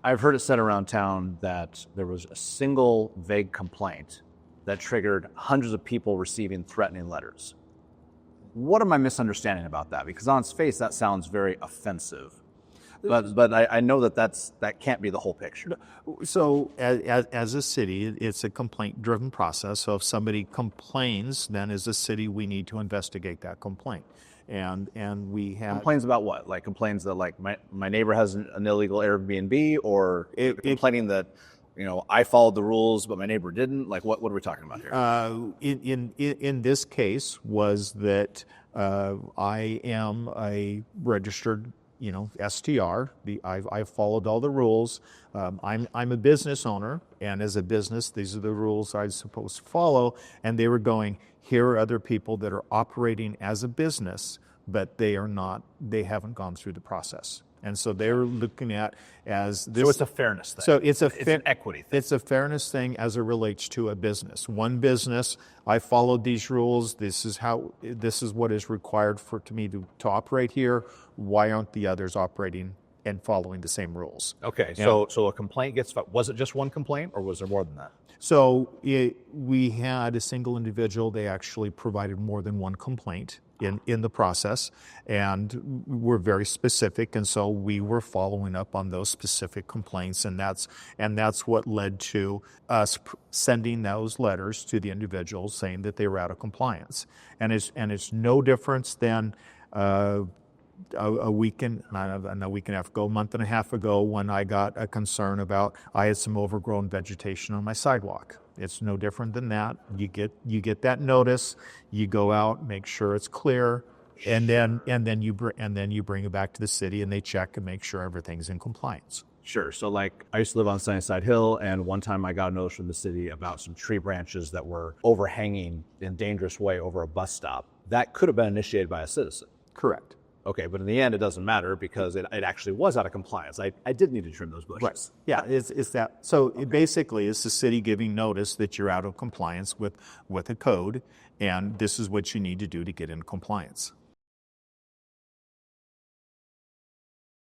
I've heard it said around town that there was a single vague complaint that triggered hundreds of people receiving threatening letters. What am I misunderstanding about that? Because on its face, that sounds very offensive. But I know that can't be the whole picture. So as a city, it's a complaint-driven process. So if somebody complains, then as a city, we need to investigate that complaint. And we have Complains about what? Like complains that like my neighbor has an illegal Airbnb, or complaining that I followed the rules but my neighbor didn't. Like what are we talking about here? In this case was that I am a registered STR. I followed all the rules. I'm a business owner, and as a business, these are the rules I'm supposed to follow. And they were going, here are other people that are operating as a business, but they haven't gone through the process. And so they're looking at as this. So it's a fairness thing. So it's an equity thing. It's a fairness thing as it relates to a business. One business, I followed these rules. This is what is required for me to operate here. Why aren't the others operating and following the same rules? Okay, so a complaint gets. Was it just one complaint, or was there more than that? So we had a single individual. They actually provided more than one complaint in the process, and we're very specific, and so we were following up on those specific complaints, and that's what led to us sending those letters to the individuals saying that they were out of compliance. And it's no difference than a week and a half ago, a month and a half ago, when I got a concern about I had some overgrown vegetation on my sidewalk. It's no different than that. You get that notice, you go out, make sure it's clear, and then you bring it back to the city, and they check and make sure everything's in compliance. Sure. So like I used to live on Sunnyside Hill, and one time I got a notice from the city about some tree branches that were overhanging in a dangerous way over a bus stop. That could have been initiated by a citizen. Correct. Okay, but in the end, it doesn't matter because it actually was out of compliance. I did need to trim those bushes. Right. Yeah, it's that. So it basically is the city giving notice that you're out of compliance with a code, and this is what you need to do to get in compliance.